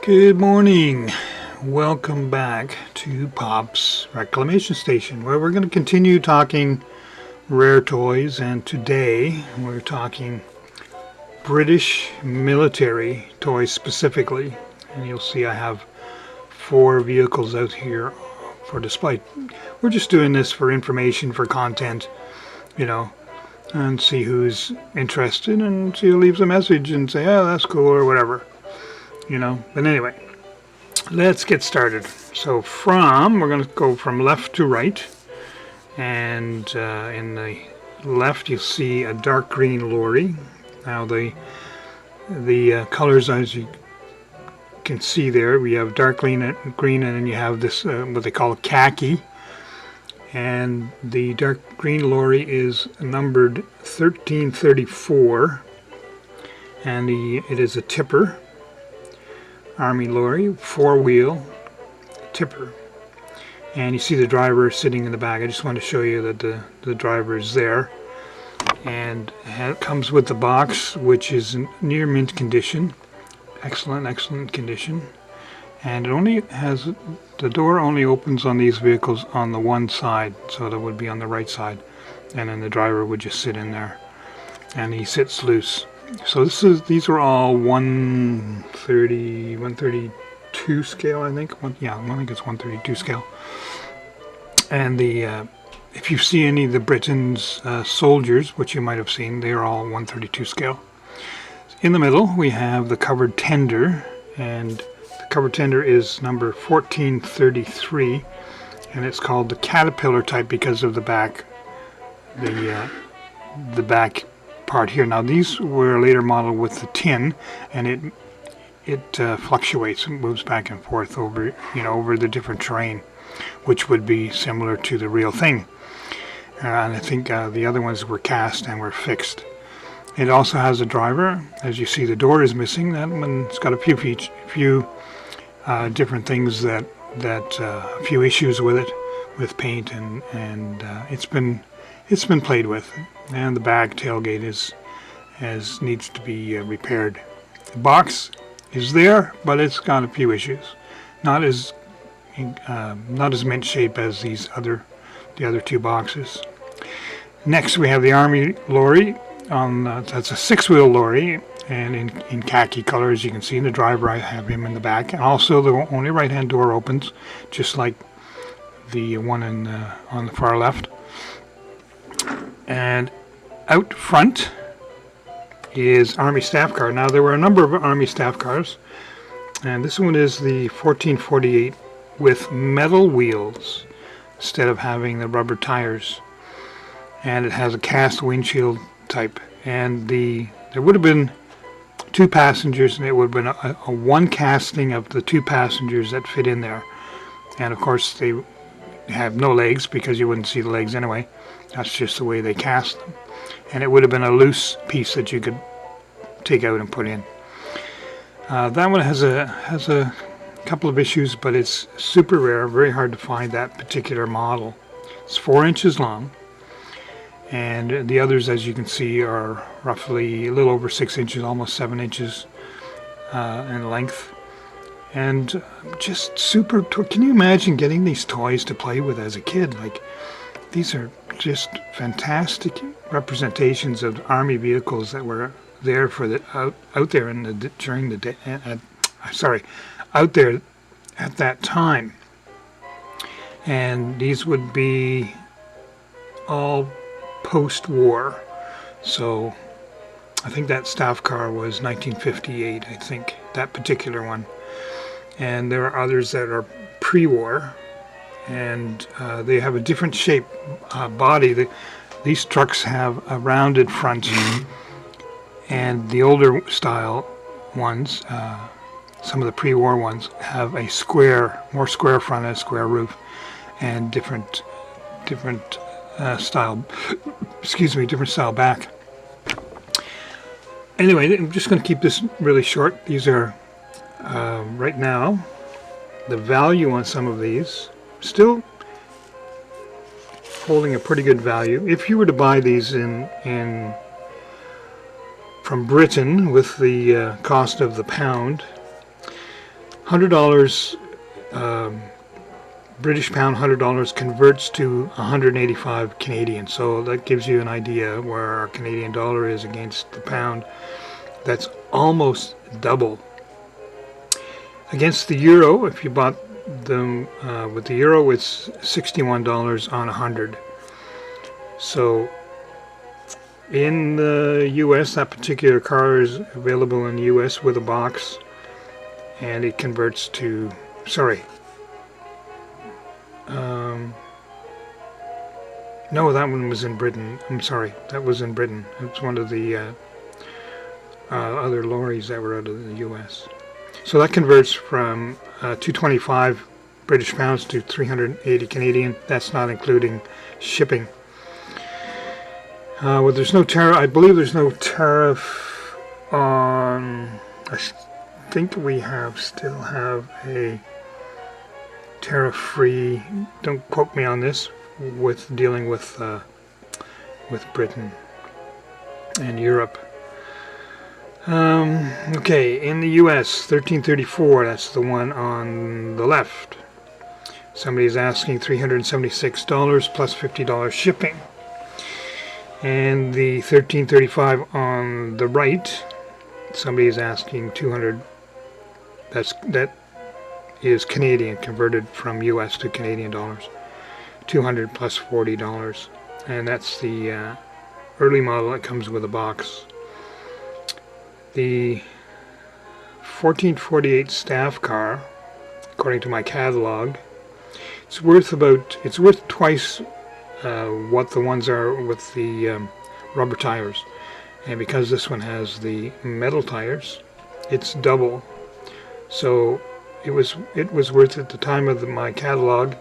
Good morning. Welcome back to Pop's Reclamation Station, where we're going to continue talking rare toys, and today we're talking British military toys specifically. And you'll see I have 4 vehicles out here for display. We're just doing this for information, for content, and see who's interested and see who leaves a message and say, oh, that's cool or whatever. But anyway, let's get started. So we're going to go from left to right, and in the left you'll see a dark green lorry. Now the colors, as you can see there, we have dark green, and then you have this what they call khaki, and the dark green lorry is numbered 1334, and it is a tipper. Army lorry, 4-wheel tipper, and you see the driver sitting in the back. I just want to show you that the driver is there, and it comes with the box, which is in near mint condition, excellent condition, and it only has, the door only opens on these vehicles on the one side, so that would be on the right side, and then the driver would just sit in there, and he sits loose. So these are all 132 scale, I think. I think it's 132 scale. And if you see any of the Britain's soldiers, which you might have seen, they are all 132 scale. In the middle, we have the covered tender, and the covered tender is number 1433, and it's called the Caterpillar type because of the back, the back part here. Now these were later modeled with the tin, and it fluctuates and moves back and forth over the different terrain, which would be similar to the real thing. And I think the other ones were cast and were fixed. It also has a driver. As you see, the door is missing. That one's got a few different things that a few issues with it, with paint, and it's been played with. And the back tailgate needs to be repaired. The box is there, but it's got a few issues. Not as mint shape as the other 2 boxes. Next, we have the Army lorry. That's a 6-wheel lorry, and in khaki color, as you can see. The driver, I have him in the back, and also the only right-hand door opens, just like the one on the far left. And out front is Army staff car. Now there were a number of Army staff cars, and this one is the 1448 with metal wheels instead of having the rubber tires, and it has a cast windshield type. And there would have been 2 passengers, and it would have been a one casting of the 2 passengers that fit in there. And of course they have no legs because you wouldn't see the legs anyway. That's just the way they cast them. And it would have been a loose piece that you could take out and put in. That one has a couple of issues, but it's super rare, very hard to find that particular model. It's 4 inches long, and the others, as you can see, are roughly a little over 6 inches, almost 7 inches in length. And just super. Can you imagine getting these toys to play with as a kid? Like, these are just fantastic representations of Army vehicles that were there for out there during the day. Out there at that time. And these would be all post-war. So I think that staff car was 1958. I think that particular one. And there are others that are pre-war, and they have a different shape body. These trucks have a rounded front, and the older style ones, some of the pre-war ones, have a more square front and a square roof, and different style. Different style back. Anyway, I'm just going to keep this really short. These are right now the value on some of these still holding a pretty good value. If you were to buy these from Britain with the cost of the pound, $100 British pound, $100 converts to 185 Canadian. So that gives you an idea where our Canadian dollar is against the pound. That's almost double. Against the euro, if you bought them with the euro, it's $61 on 100. So in the US, that particular car is available in the US with a box, and it converts to, sorry, no, that one was in Britain. I'm sorry, that was in Britain. It's one of the other lorries that were out of the US. So that converts from 225 British pounds to 380 Canadian. That's not including shipping. Well, there's no tariff. I believe there's no tariff on. I think we still have a tariff-free. Don't quote me on this. With dealing with Britain and Europe. Okay, in the U.S., 1334. That's the one on the left. Somebody's asking $376 plus $50 shipping. And the 1335 on the right, somebody is asking $200. That is Canadian, converted from U.S. to Canadian dollars. $200 plus $40, and that's the early model that comes with a box. The 1448 staff car, according to my catalog, it's worth twice what the ones are with the rubber tires, and because this one has the metal tires, it's double. So it was worth at the time of my catalog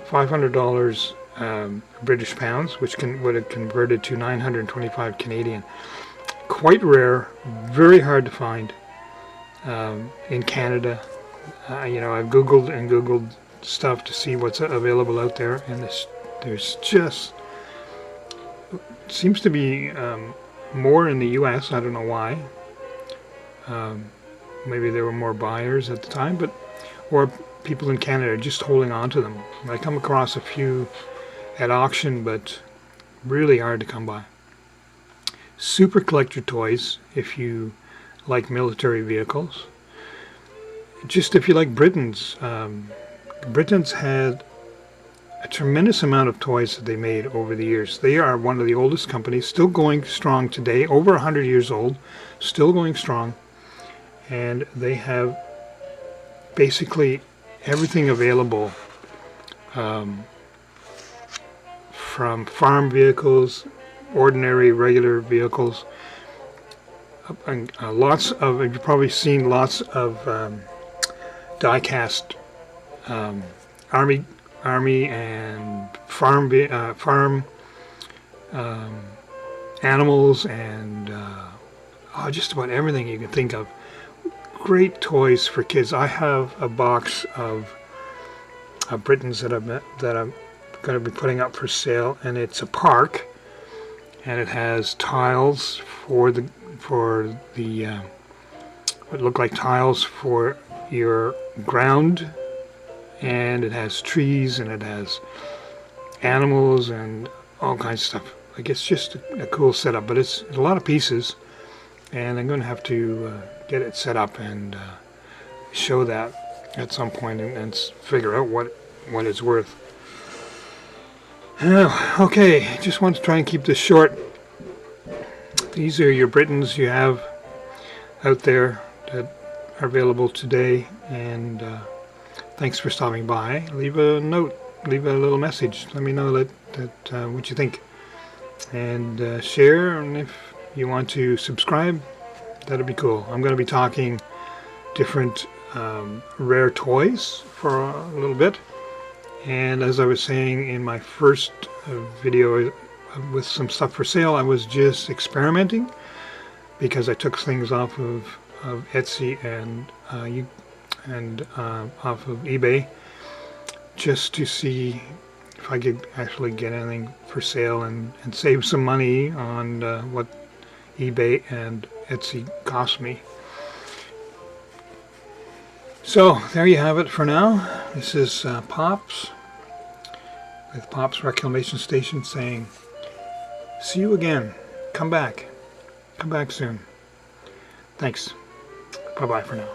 $500 British pounds, which would have converted to 925 Canadian. Quite rare, very hard to find in Canada. I've Googled stuff to see what's available out there, and there's just seems to be more in the U.S. I don't know why. Maybe there were more buyers at the time, or people in Canada are just holding on to them. I come across a few at auction, but really hard to come by. Super collector toys if you like military vehicles. Just if you like Britain's. Britain's had a tremendous amount of toys that they made over the years. They are one of the oldest companies, still going strong today, over 100 years old, still going strong, and they have basically everything available, from farm vehicles, ordinary regular vehicles, and you've probably seen lots of die-cast army and farm animals, and just about everything you can think of. Great toys for kids. I have a box of Britons that I'm going to be putting up for sale, and it's a park, and it has tiles for the what look like tiles for your ground, and it has trees, and it has animals and all kinds of stuff. Like, it's just a cool setup, but it's a lot of pieces, and I'm going to have to get it set up and show that at some point, and figure out what it's worth. Okay, just want to try and keep this short. These are your Britons you have out there that are available today, and thanks for stopping by. Leave a note, leave a little message. Let me know that what you think, and share, and if you want to subscribe, that'd be cool. I'm going to be talking different rare toys for a little bit, and as I was saying in my first video with some stuff for sale, I was just experimenting because I took things off of Etsy and off of eBay just to see if I could actually get anything for sale and save some money on what eBay and Etsy cost me. So there you have it for now. This is Pops with Pops Reclamation Station saying, see you again. Come back. Come back soon. Thanks. Bye-bye for now.